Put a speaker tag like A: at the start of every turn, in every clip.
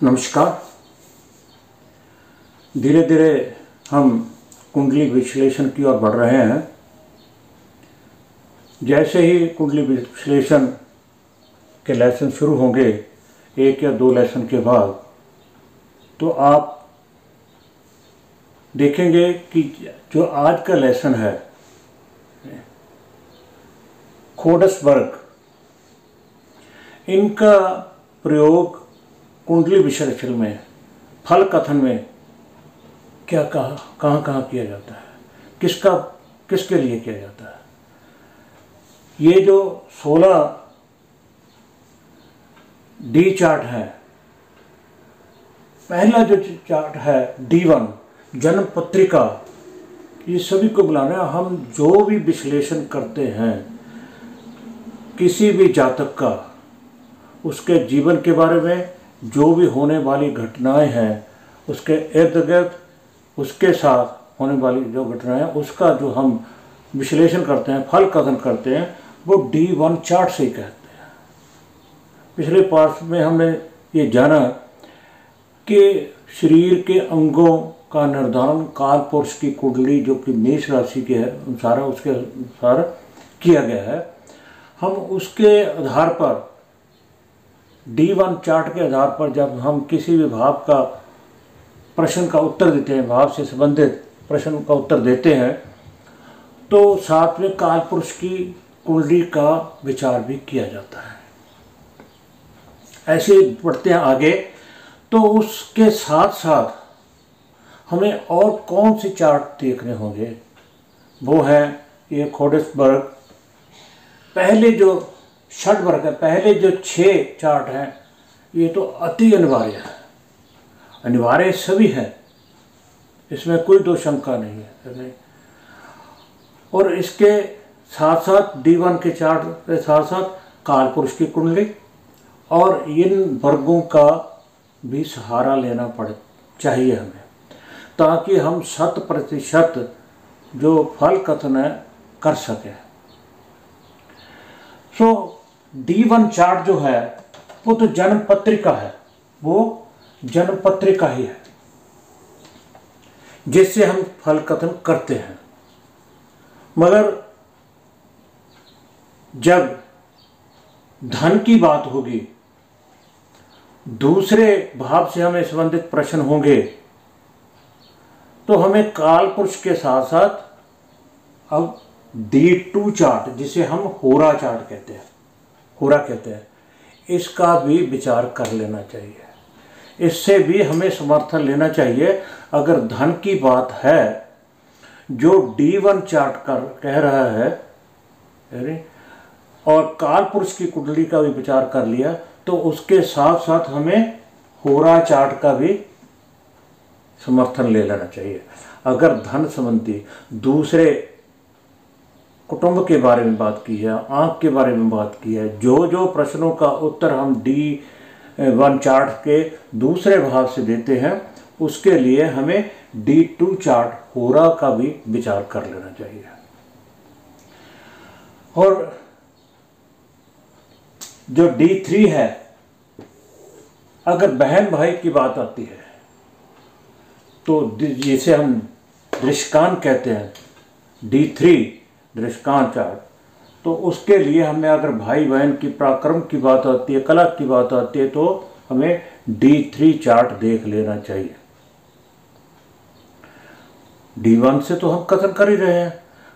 A: नमस्कार। धीरे धीरे हम कुंडली विश्लेषण की ओर बढ़ रहे हैं। जैसे ही कुंडली विश्लेषण के लेसन शुरू होंगे, एक या दो लेसन के बाद, तो आप देखेंगे कि जो आज का लेसन है, खोडसबर्ग, इनका प्रयोग कुंडली विश्लेषण में, फल कथन में क्या कहाँ किया जाता है, किसके लिए किया जाता है। ये जो 16 डी चार्ट है, पहला जो चार्ट है D1 जन्म पत्रिका, ये सभी को बुलाना है। हम जो भी विश्लेषण करते हैं किसी भी जातक का, उसके जीवन के बारे में, जो भी होने वाली घटनाएं हैं, उसके इर्द गिर्द, उसके साथ होने वाली जो घटनाएं हैं, उसका जो हम विश्लेषण करते हैं, फल कथन करते हैं, वो D1 चार्ट से ही कहते हैं। पिछले पार्ट में हमने ये जाना कि शरीर के अंगों का निर्धारण काल पुरुष की कुंडली, जो कि मेष राशि के अनुसार है, उसके अनुसार किया गया है। हम उसके आधार पर, D1 चार्ट के आधार पर, जब हम किसी भी भाव का प्रश्न का उत्तर देते हैं, भाव से संबंधित प्रश्न का उत्तर देते हैं, तो साथ में काल पुरुष की कुंडली का विचार भी किया जाता है। ऐसे बढ़ते हैं आगे, तो उसके साथ साथ हमें और कौन सी चार्ट देखने होंगे, वो है ये खोडसबर्ग। पहले जो षड वर्ग है, पहले जो 6 चार्ट हैं, ये तो अति अनिवार्य है, अनिवार्य सभी है, इसमें कोई दो शंका नहीं है। और इसके साथ साथ D1 के चार्ट के साथ साथ काल पुरुष की कुंडली, और इन वर्गों का भी सहारा लेना चाहिए हमें, ताकि हम 100% जो फल कथन है कर सकें। D1 चार्ट जो है वो तो जन्म पत्रिका है, वो जन्म पत्रिका ही है जिससे हम फल कथन करते हैं। मगर जब धन की बात होगी, दूसरे भाव से हमें संबंधित प्रश्न होंगे, तो हमें काल पुरुष के साथ साथ अब D2 चार्ट, जिसे हम होरा चार्ट कहते हैं, होरा कहते हैं, इसका भी विचार कर लेना चाहिए। इससे भी हमें समर्थन लेना चाहिए। अगर धन की बात है, जो D1 चार्ट कह रहा है, और काल पुरुष की कुंडली का भी विचार कर लिया, तो उसके साथ साथ हमें होरा चार्ट का भी समर्थन ले लेना चाहिए। अगर धन संबंधी दूसरे कुटुंब के बारे में बात की है, आंख के बारे में बात की है, जो प्रश्नों का उत्तर हम D1 चार्ट के दूसरे भाग से देते हैं, उसके लिए हमें D2 चार्ट होरा का भी विचार कर लेना चाहिए। और जो D3 है, अगर बहन भाई की बात आती है, तो जिसे हम दृष्कान कहते हैं, D3 दृष्कान चार्ट, तो उसके लिए हमें, अगर भाई बहन की पराक्रम की बात आती है, कला की बात आती है, तो हमें D3 चार्ट देख लेना चाहिए। D1 से तो हम कथन कर ही रहे हैं,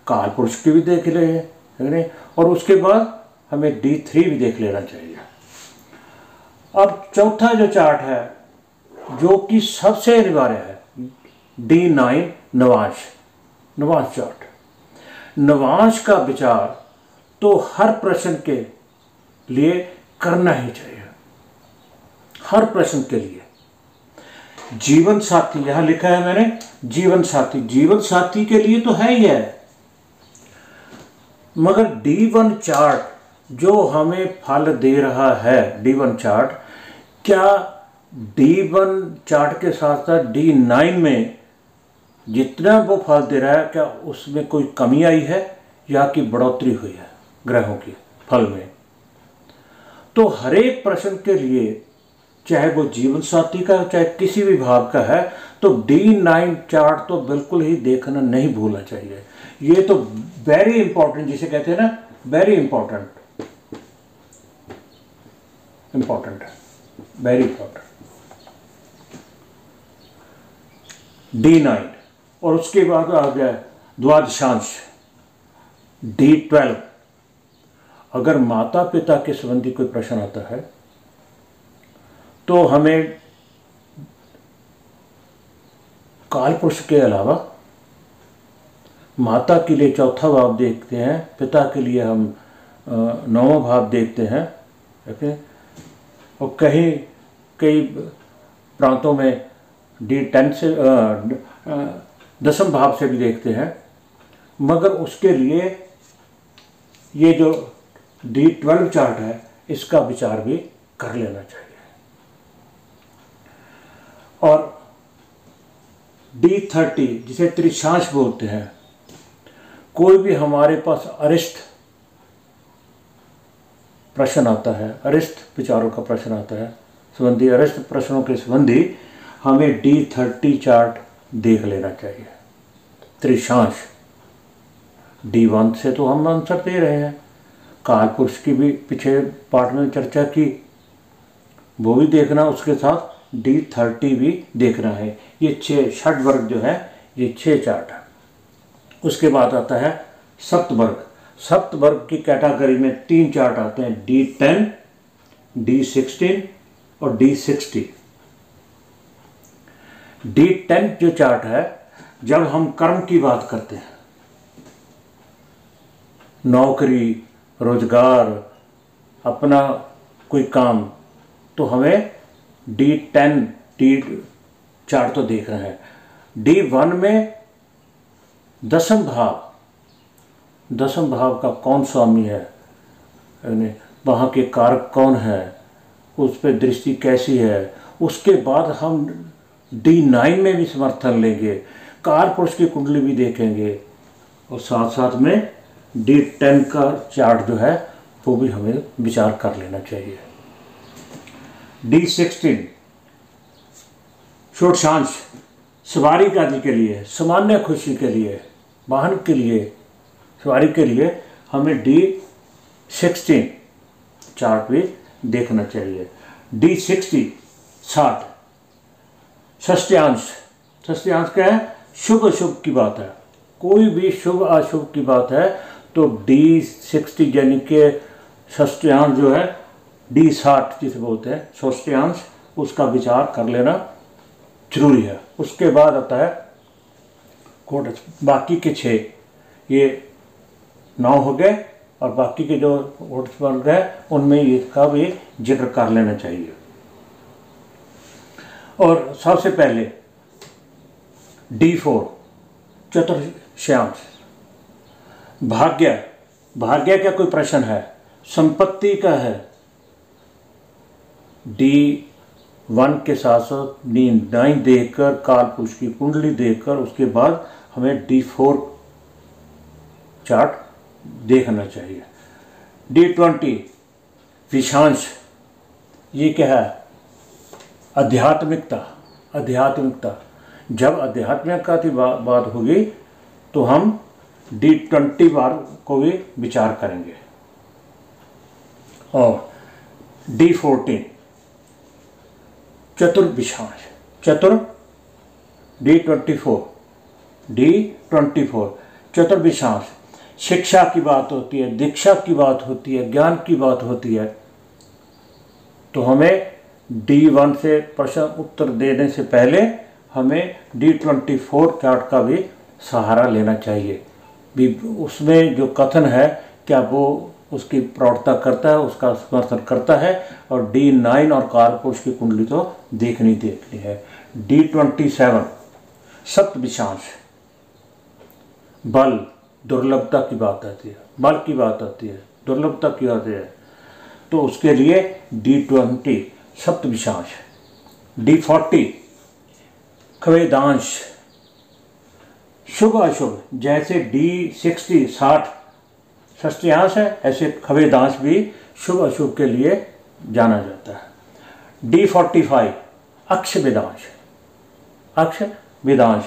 A: काल पुरुष की भी देख रहे हैं, और उसके बाद हमें D3 भी देख लेना चाहिए। अब चौथा जो चार्ट है, जो कि सबसे अनिवार्य है, D9 नवांश चार्ट। नवांश का विचार तो हर प्रश्न के लिए करना ही चाहिए, हर प्रश्न के लिए। जीवन साथी, यहां लिखा है मैंने जीवन साथी के लिए तो है ही है, मगर D1 चार्ट जो हमें फल दे रहा है, D1 चार्ट, क्या D1 चार्ट के साथ साथ D9 में जितना वो फल दे रहा है, क्या उसमें कोई कमी आई है या कि बढ़ोतरी हुई है ग्रहों की फल में? तो हर एक प्रश्न के लिए चाहे वो जीवन साथी का चाहे किसी भी भाव का है, तो D9 चार्ट तो बिल्कुल ही देखना नहीं भूलना चाहिए। ये तो वेरी इंपॉर्टेंट, जिसे कहते हैं ना वेरी इंपॉर्टेंट है, वेरी इंपॉर्टेंट। D9 और उसके बाद आ गया द्वादशांश D12। अगर माता पिता के संबंधी कोई प्रश्न आता है तो हमें काल पुरुष के अलावा माता के लिए चौथा भाव देखते हैं, पिता के लिए हम नौवां भाव देखते हैं, ओके। और कई प्रांतों में D10 से दसम भाव से भी देखते हैं, मगर उसके लिए ये जो D12 चार्ट है इसका विचार भी कर लेना चाहिए। और D30 जिसे त्रिशांश बोलते हैं, कोई भी हमारे पास अरिष्ट प्रश्न आता है, अरिष्ट विचारों का प्रश्न आता है, संबंधी अरिष्ट प्रश्नों के संबंधी हमें D30 चार्ट देख लेना चाहिए। त्रिशांश D1 से तो हम आंसर दे रहे हैं, काल पुरुष की भी पीछे पार्ट में चर्चा की, वो भी देखना, उसके साथ D30 भी देखना है। ये 6 षड वर्ग जो है ये 6 चार्ट है। उसके बाद आता है सप्तवर्ग। सप्तवर्ग की कैटेगरी में 3 चार्ट आते हैं, D10, D16 और D60। D10 जो चार्ट है, जब हम कर्म की बात करते हैं, नौकरी, रोजगार, अपना कोई काम, तो हमें D10 चार्ट तो देखना है। D1 में दसम भाव का कौन स्वामी है, यानी वहाँ के कारक कौन है, उस पर दृष्टि कैसी है। उसके बाद हम D9 में भी समर्थन लेंगे, कार पुरुष की कुंडली भी देखेंगे, और साथ साथ में D10 का चार्ट जो है वो भी हमें विचार कर लेना चाहिए। D16 षोडशांश सवारी आदि के लिए, सामान्य खुशी के लिए, वाहन के लिए, सवारी के लिए हमें D16 चार्ट भी देखना चाहिए। D60 60 षष्ट्यांश। षष्ट्यांश क्या है? शुभ अशुभ की बात है, कोई भी शुभ अशुभ की बात है तो D60 यानी कि षष्ट्यांश जो है D60 जिसे बोलते हैं षष्ट्यांश, उसका विचार कर लेना जरूरी है। उसके बाद आता है कोट, बाकी के 6 ये 9 हो गए, और बाकी के जो कोट बन गए उनमें इसका भी जिक्र कर लेना चाहिए। और सबसे पहले D4 चतुर्थांश भाग्य का कोई प्रश्न है, संपत्ति का है, D1 के साथ साथ D9 देखकर, काल पुरुष की कुंडली देखकर, उसके बाद हमें D4 चार्ट देखना चाहिए। D20 विषांश, ये क्या है? आध्यात्मिकता। जब आध्यात्मिकता की बात होगी तो हम D20 बार को भी विचार करेंगे। और D14 चतुर्विषांश, D24 चतुर्विषांश, शिक्षा की बात होती है, दीक्षा की बात होती है, ज्ञान की बात होती है, तो हमें D1 से प्रश्न उत्तर देने से पहले हमें D24 चार्ट का भी सहारा लेना चाहिए। भी उसमें जो कथन है क्या वो उसकी प्रौढ़ता करता है, उसका समर्थन करता है, और D9 और काल पुरुष की कुंडली तो देखनी है। D27 सप्तविषांश, बल दुर्लभता की बात आती है, बल की बात आती है, दुर्लभता की आती है, तो उसके लिए D20 सप्तविषांश। D40 खवेदांश, शुभ अशुभ, जैसे D60 60 षष्ट्यांश है, ऐसे खवेदांश भी शुभ अशुभ के लिए जाना जाता है। D45 अक्ष वेदांश, अक्ष वेदांश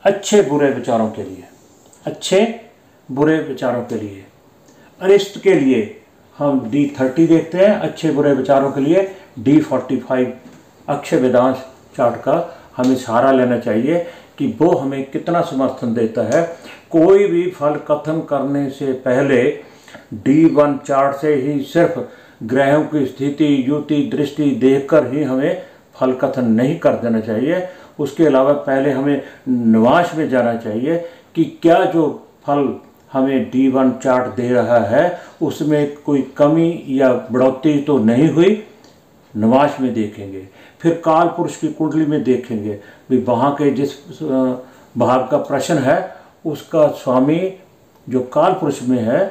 A: अच्छे बुरे विचारों के लिए, अच्छे बुरे विचारों के लिए। अरिष्ट के लिए हम D30 देखते हैं, अच्छे बुरे विचारों के लिए D45 अक्ष वेदांश चार्ट का हमें सहारा लेना चाहिए कि वो हमें कितना समर्थन देता है। कोई भी फल कथन करने से पहले D1 चार्ट से ही सिर्फ ग्रहों की स्थिति, युति, दृष्टि देखकर ही हमें फल कथन नहीं कर देना चाहिए। उसके अलावा पहले हमें निवास में जाना चाहिए कि क्या जो फल हमें D1 चार्ट दे रहा है उसमें कोई कमी या बढ़ोतरी तो नहीं हुई। निवास में देखेंगे, फिर काल पुरुष की कुंडली में देखेंगे भी वहाँ के जिस भाव का प्रश्न है उसका स्वामी जो काल पुरुष में है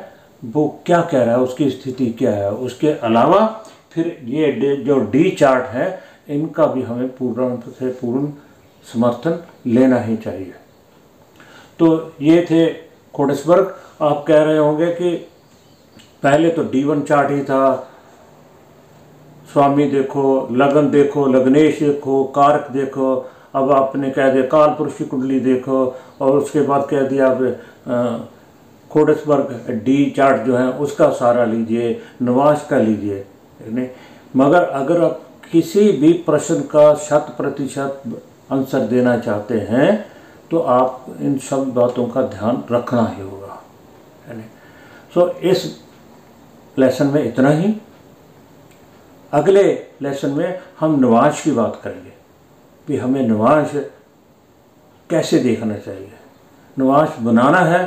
A: वो क्या कह रहा है, उसकी स्थिति क्या है। उसके अलावा फिर ये जो D चार्ट है इनका भी हमें पूर्ण से पूर्ण समर्थन लेना ही चाहिए। तो ये थे कोटेसबर्ग। आप कह रहे होंगे कि पहले तो D1 चार्ट ही था, स्वामी देखो, लगन देखो, लग्नेश देखो, कारक देखो, अब आपने कह दिया काल पुरुष की कुंडली देखो और उसके बाद कह दिया आप कोटेसबर्ग D चार्ट जो है उसका सहारा लीजिए, निवास का लीजिए। नहीं, मगर अगर आप किसी भी प्रश्न का 100% आंसर देना चाहते हैं तो आप इन सब बातों का ध्यान रखना ही होगा, है नहीं। सो इस लेसन में इतना ही। अगले लेसन में हम निवास की बात करेंगे कि हमें निवास कैसे देखना चाहिए। निवास बनाना है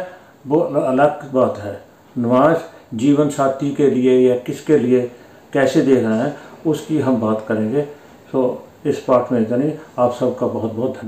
A: वो अलग बात है, निवास जीवन साथी के लिए या किसके लिए कैसे देखना है उसकी हम बात करेंगे। सो इस पार्ट में इतना ही। आप सबका बहुत बहुत धन्यवाद।